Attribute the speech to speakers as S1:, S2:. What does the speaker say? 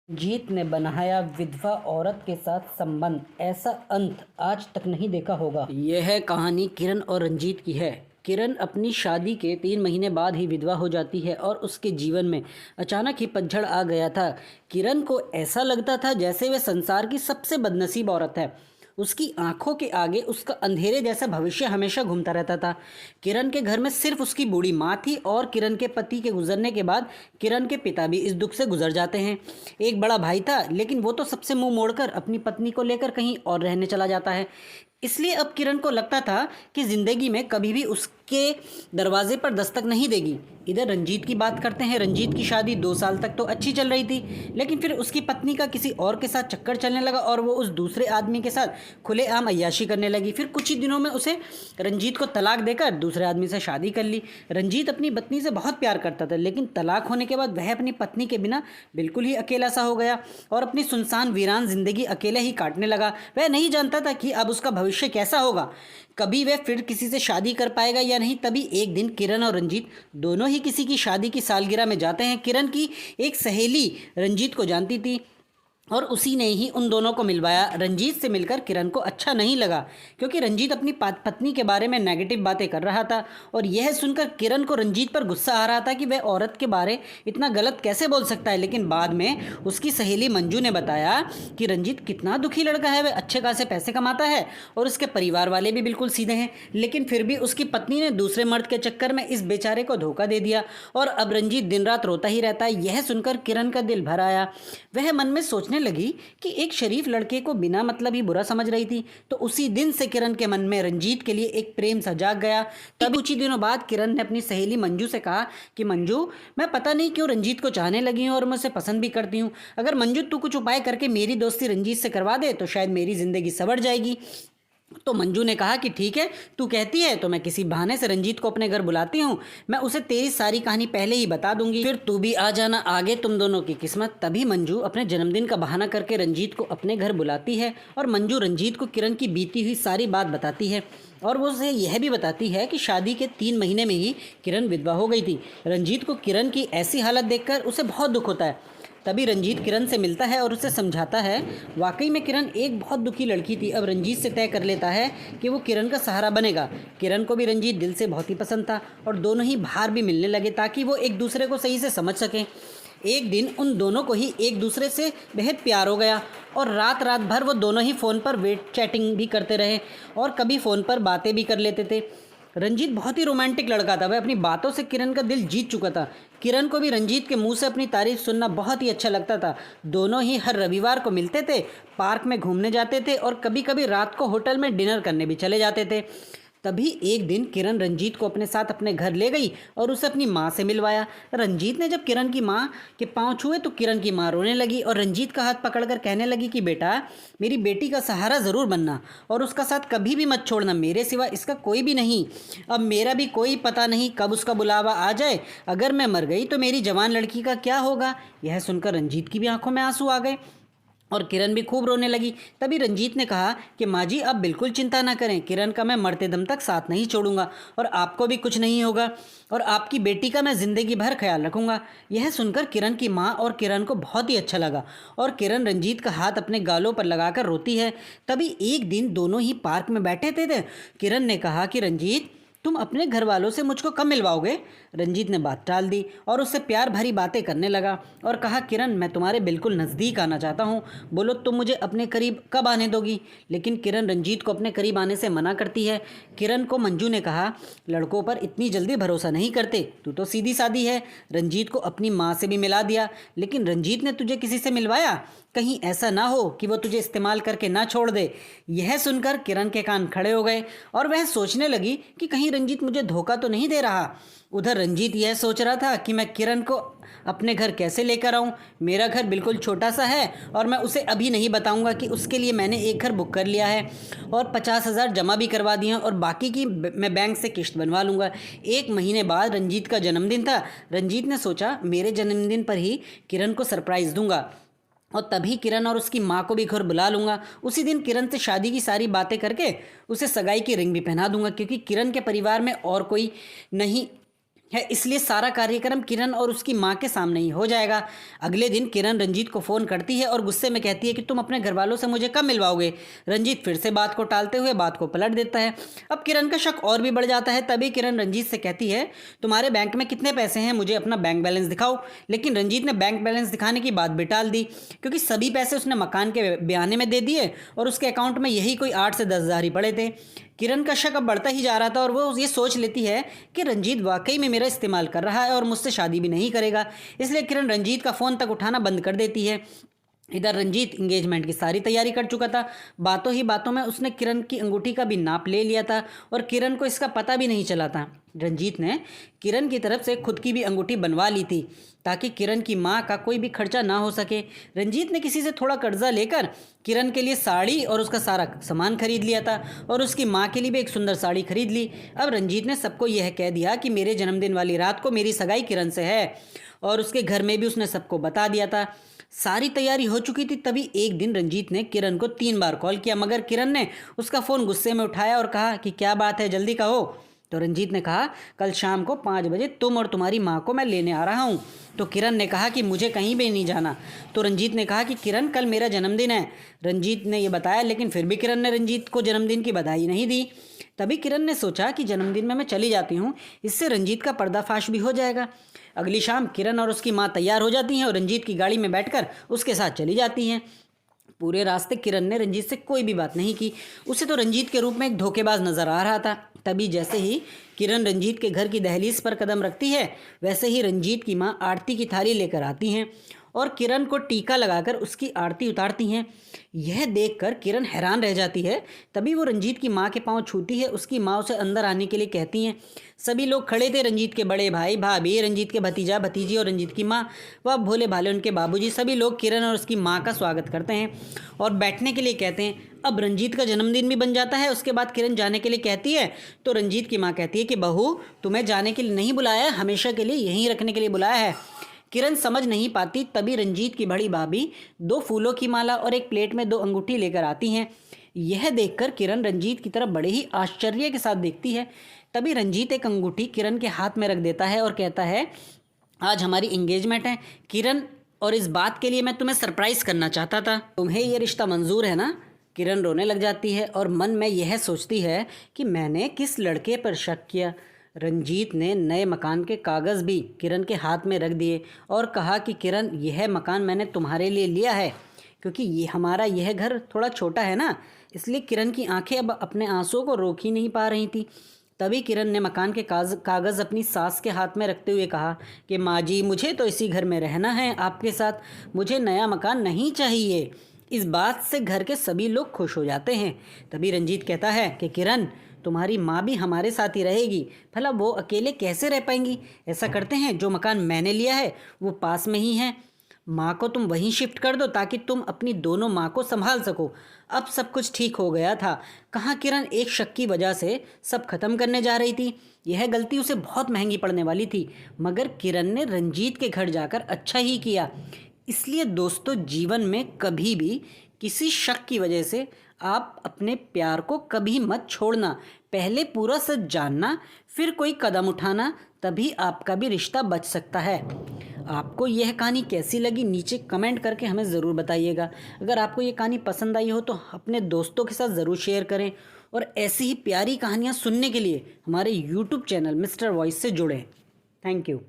S1: जीत ने बनाया विधवा औरत के साथ संबंध, ऐसा अंत आज तक नहीं देखा होगा। यह कहानी किरण और रंजीत की है। किरण अपनी शादी के 3 महीने बाद ही विधवा हो जाती है और उसके जीवन में अचानक ही पतझड़ आ गया था। किरण को ऐसा लगता था जैसे वह संसार की सबसे बदनसीब औरत है। उसकी आंखों के आगे उसका अंधेरे जैसा भविष्य हमेशा घूमता रहता था। किरण के घर में सिर्फ उसकी बूढ़ी माँ थी और किरण के पति के गुजरने के बाद किरण के पिता भी इस दुख से गुजर जाते हैं। एक बड़ा भाई था, लेकिन वो तो सबसे मुंह मोड़कर अपनी पत्नी को लेकर कहीं और रहने चला जाता है। इसलिए अब किरण को लगता था कि जिंदगी में कभी भी उसके दरवाजे पर दस्तक नहीं देगी। इधर रंजीत की बात करते हैं। रंजीत की शादी 2 साल तक तो अच्छी चल रही थी, लेकिन फिर उसकी पत्नी का किसी और के साथ चक्कर चलने लगा और वो उस दूसरे आदमी के साथ खुलेआम अय्याशी करने लगी। फिर कुछ ही दिनों में उसे रंजीत को तलाक देकर दूसरे आदमी से शादी कर ली। रंजीत अपनी पत्नी से बहुत प्यार करता था, लेकिन तलाक होने के बाद वह अपनी पत्नी के बिना बिल्कुल ही अकेला सा हो गया और अपनी सुनसान वीरान जिंदगी अकेले ही काटने लगा। वह नहीं जानता था कि अब उसका भविष्य कैसा होगा, कभी वह फिर किसी से शादी कर पाएगा या नहीं। तभी एक दिन किरण और रंजीत दोनों ही किसी की शादी की सालगिरह में जाते हैं। किरण की एक सहेली रंजीत को जानती थी और उसी ने ही उन दोनों को मिलवाया। रंजीत से मिलकर किरण को अच्छा नहीं लगा, क्योंकि रंजीत अपनी पत्नी के बारे में नेगेटिव बातें कर रहा था और यह सुनकर किरण को रंजीत पर गुस्सा आ रहा था कि वह औरत के बारे इतना गलत कैसे बोल सकता है। लेकिन बाद में उसकी सहेली मंजू ने बताया कि रंजीत कितना दुखी लड़का है, वह अच्छे खासे पैसे कमाता है और उसके परिवार वाले भी बिल्कुल सीधे हैं, लेकिन फिर भी उसकी पत्नी ने दूसरे मर्द के चक्कर में इस बेचारे को धोखा दे दिया और अब रंजीत दिन रात रोता ही रहता है। यह सुनकर किरण का दिल भर आया। वह मन में सोचने लगी कि एक शरीफ लड़के को बिना मतलब ही बुरा समझ रही थी। तो उसी दिन से किरण के मन में रंजीत के लिए एक प्रेम सा जाग गया। तब कुछ ही दिनों बाद किरण ने अपनी सहेली मंजू से कहा कि मंजू, मैं पता नहीं क्यों रंजीत को चाहने लगी हूँ और मैं उसे पसंद भी करती हूँ। अगर मंजू तू कुछ उपाय करके मेरी दोस्ती रंजीत से करवा दे तो शायद मेरी जिंदगी संवर जाएगी। तो मंजू ने कहा कि ठीक है, तू कहती है तो मैं किसी बहाने से रंजीत को अपने घर बुलाती हूँ। मैं उसे तेरी सारी कहानी पहले ही बता दूंगी, फिर तू भी आ जाना, आगे तुम दोनों की किस्मत। तभी मंजू अपने जन्मदिन का बहाना करके रंजीत को अपने घर बुलाती है और मंजू रंजीत को किरण की बीती हुई सारी बात बताती है और वो उसे यह भी बताती है कि शादी के 3 महीने में ही किरण विधवा हो गई थी। रंजीत को किरण की ऐसी हालत देखकर उसे बहुत दुख होता है। तभी रंजीत किरण से मिलता है और उसे समझाता है। वाकई में किरण एक बहुत दुखी लड़की थी। अब रंजीत से तय कर लेता है कि वो किरण का सहारा बनेगा। किरण को भी रंजीत दिल से बहुत ही पसंद था और दोनों ही बाहर भी मिलने लगे ताकि वो एक दूसरे को सही से समझ सकें। एक दिन उन दोनों को ही एक दूसरे से बेहद प्यार हो गया और रात रात भर वो दोनों ही फ़ोन पर वेट चैटिंग भी करते रहे और कभी फ़ोन पर बातें भी कर लेते थे। रंजीत बहुत ही रोमांटिक लड़का था। वह अपनी बातों से किरण का दिल जीत चुका था। किरण को भी रंजीत के मुंह से अपनी तारीफ सुनना बहुत ही अच्छा लगता था। दोनों ही हर रविवार को मिलते थे, पार्क में घूमने जाते थे और कभी कभी रात को होटल में डिनर करने भी चले जाते थे। तभी एक दिन किरण रंजीत को अपने साथ अपने घर ले गई और उसे अपनी माँ से मिलवाया। रंजीत ने जब किरण की माँ के पाँव छुए तो किरण की माँ रोने लगी और रंजीत का हाथ पकड़कर कहने लगी कि बेटा, मेरी बेटी का सहारा ज़रूर बनना और उसका साथ कभी भी मत छोड़ना, मेरे सिवा इसका कोई भी नहीं। अब मेरा भी कोई पता नहीं कब उसका बुलावा आ जाए। अगर मैं मर गई तो मेरी जवान लड़की का क्या होगा। यह सुनकर रंजीत की भी आंखों में आंसू आ गए और किरण भी खूब रोने लगी। तभी रंजीत ने कहा कि माँ जी, आप बिल्कुल चिंता ना करें, किरण का मैं मरते दम तक साथ नहीं छोड़ूंगा और आपको भी कुछ नहीं होगा और आपकी बेटी का मैं ज़िंदगी भर ख्याल रखूंगा। यह सुनकर किरण की माँ और किरण को बहुत ही अच्छा लगा और किरण रंजीत का हाथ अपने गालों पर लगाकर रोती है। तभी एक दिन दोनों ही पार्क में बैठे थे। किरण ने कहा कि रंजीत, तुम अपने घर वालों से मुझको कब मिलवाओगे। रंजीत ने बात टाल दी और उससे प्यार भरी बातें करने लगा और कहा, किरण, मैं तुम्हारे बिल्कुल नज़दीक आना चाहता हूँ, बोलो तुम मुझे अपने करीब कब आने दोगी। लेकिन किरण रंजीत को अपने करीब आने से मना करती है। किरण को मंजू ने कहा, लड़कों पर इतनी जल्दी भरोसा नहीं करते, तू तो सीधी सादी है। रंजीत को अपनी माँ से भी मिला दिया, लेकिन रंजीत ने तुझे किसी से मिलवाया, कहीं ऐसा ना हो कि वो तुझे इस्तेमाल करके ना छोड़ दे। यह सुनकर किरण के कान खड़े हो गए और वह सोचने लगी कि कहीं रंजीत मुझे धोखा तो नहीं दे रहा। उधर रंजीत यह सोच रहा था कि मैं किरण को अपने घर कैसे लेकर आऊं। मेरा घर बिल्कुल छोटा सा है और मैं उसे अभी नहीं बताऊंगा कि उसके लिए मैंने एक घर बुक कर लिया है और 50,000 जमा भी करवा दिए हैं और बाकी की मैं बैंक से किश्त बनवा लूँगा। 1 महीने बाद रंजीत का जन्मदिन था। रंजीत ने सोचा मेरे जन्मदिन पर ही किरण को सरप्राइज़ दूंगा और तभी किरण और उसकी माँ को भी घर बुला लूँगा। उसी दिन किरण से शादी की सारी बातें करके उसे सगाई की रिंग भी पहना दूंगा, क्योंकि किरण के परिवार में और कोई नहीं है, इसलिए सारा कार्यक्रम किरण और उसकी माँ के सामने ही हो जाएगा। अगले दिन किरण रंजीत को फ़ोन करती है और गुस्से में कहती है कि तुम अपने घर वालों से मुझे कब मिलवाओगे। रंजीत फिर से बात को टालते हुए बात को पलट देता है। अब किरण का शक और भी बढ़ जाता है। तभी किरण रंजीत से कहती है, तुम्हारे बैंक में कितने पैसे हैं, मुझे अपना बैंक बैलेंस दिखाओ। लेकिन रंजीत ने बैंक बैलेंस दिखाने की बात भी टाल दी, क्योंकि सभी पैसे उसने मकान के बयाने में दे दिए और उसके अकाउंट में यही कोई 8 से 10 हज़ार ही पड़े थे। किरण का शक अब बढ़ता ही जा रहा था और वो ये सोच लेती है कि रंजीत वाकई में मेरा इस्तेमाल कर रहा है और मुझसे शादी भी नहीं करेगा। इसलिए किरण रंजीत का फ़ोन तक उठाना बंद कर देती है। इधर रंजीत इंगेजमेंट की सारी तैयारी कर चुका था। बातों ही बातों में उसने किरण की अंगूठी का भी नाप ले लिया था और किरण को इसका पता भी नहीं चला था। रंजीत ने किरण की तरफ से खुद की भी अंगूठी बनवा ली थी ताकि किरण की माँ का कोई भी खर्चा ना हो सके। रंजीत ने किसी से थोड़ा कर्जा लेकर किरण के लिए साड़ी और उसका सारा सामान खरीद लिया था और उसकी माँ के लिए भी एक सुंदर साड़ी खरीद ली। अब रंजीत ने सबको यह कह दिया कि मेरे जन्मदिन वाली रात को मेरी सगाई किरण से है और उसके घर में भी उसने सबको बता दिया था। सारी तैयारी हो चुकी थी। तभी एक दिन रंजीत ने किरण को 3 बार कॉल किया, मगर किरण ने उसका फ़ोन गुस्से में उठाया और कहा कि क्या बात है, जल्दी कहो। तो रंजीत ने कहा, कल शाम को 5 बजे तुम और तुम्हारी माँ को मैं लेने आ रहा हूँ। तो किरण ने कहा कि मुझे कहीं भी नहीं जाना। तो रंजीत ने कहा कि किरण, कल मेरा जन्मदिन है। रंजीत ने यह बताया, लेकिन फिर भी किरण ने रंजीत को जन्मदिन की बधाई नहीं दी। तभी किरण ने सोचा कि जन्मदिन में मैं चली जाती हूँ, इससे रंजीत का पर्दाफाश भी हो जाएगा। अगली शाम किरण और उसकी माँ तैयार हो जाती हैं और रंजीत की गाड़ी में बैठकर उसके साथ चली जाती हैं। पूरे रास्ते किरण ने रंजीत से कोई भी बात नहीं की। उसे तो रंजीत के रूप में एक धोखेबाज नजर आ रहा था। तभी जैसे ही किरण रंजीत के घर की दहलीज पर कदम रखती है, वैसे ही रंजीत की माँ आरती की थाली लेकर आती हैं और किरण को टीका लगाकर उसकी आरती उतारती हैं। यह देखकर किरण हैरान रह जाती है। तभी वो रंजीत की माँ के पांव छूती है। उसकी माँ उसे अंदर आने के लिए कहती हैं। सभी लोग खड़े थे, रंजीत के बड़े भाई भाभी, रंजीत के भतीजा भतीजी और रंजीत की माँ व भोले भाले उनके बाबूजी। सभी लोग किरण और उसकी माँ का स्वागत करते हैं और बैठने के लिए कहते हैं। अब रंजीत का जन्मदिन भी बन जाता है। उसके बाद किरण जाने के लिए कहती है तो रंजीत की माँ कहती है कि बहू, तुम्हें जाने के लिए नहीं बुलाया, हमेशा के लिए यहीं रखने के लिए बुलाया है। किरण समझ नहीं पाती। तभी रंजीत की बड़ी भाभी 2 फूलों की माला और एक प्लेट में 2 अंगूठी लेकर आती हैं। यह देखकर किरण रंजीत की तरफ बड़े ही आश्चर्य के साथ देखती है। तभी रंजीत एक अंगूठी किरण के हाथ में रख देता है और कहता है, आज हमारी इंगेजमेंट है किरण, और इस बात के लिए मैं तुम्हें सरप्राइज करना चाहता था। तुम्हें यह रिश्ता मंजूर है ना? किरण रोने लग जाती है और मन में यह सोचती है कि मैंने किस लड़के पर शक किया। रंजीत ने नए मकान के कागज़ भी किरण के हाथ में रख दिए और कहा कि किरण, यह मकान मैंने तुम्हारे लिए लिया है क्योंकि यह घर थोड़ा छोटा है ना। इसलिए किरण की आंखें अब अपने आंसुओं को रोक ही नहीं पा रही थी। तभी किरण ने मकान के कागज़ अपनी सास के हाथ में रखते हुए कहा कि माँ जी, मुझे तो इसी घर में रहना है आपके साथ, मुझे नया मकान नहीं चाहिए। इस बात से घर के सभी लोग खुश हो जाते हैं। तभी रंजीत कहता है कि किरण, तुम्हारी माँ भी हमारे साथ ही रहेगी, भला वो अकेले कैसे रह पाएंगी। ऐसा करते हैं, जो मकान मैंने लिया है वो पास में ही है, माँ को तुम वहीं शिफ्ट कर दो ताकि तुम अपनी दोनों माँ को संभाल सको। अब सब कुछ ठीक हो गया था। कहाँ किरण एक शक की वजह से सब खत्म करने जा रही थी। यह गलती उसे बहुत महंगी पड़ने वाली थी, मगर किरण ने रंजीत के घर जाकर अच्छा ही किया। इसलिए दोस्तों, जीवन में कभी भी किसी शक की वजह से आप अपने प्यार को कभी मत छोड़ना। पहले पूरा सच जानना, फिर कोई कदम उठाना, तभी आपका भी रिश्ता बच सकता है। आपको यह कहानी कैसी लगी नीचे कमेंट करके हमें ज़रूर बताइएगा। अगर आपको ये कहानी पसंद आई हो तो अपने दोस्तों के साथ ज़रूर शेयर करें और ऐसी ही प्यारी कहानियाँ सुनने के लिए हमारे यूट्यूब चैनल मिस्टर वॉइस से जुड़ें। Thank you.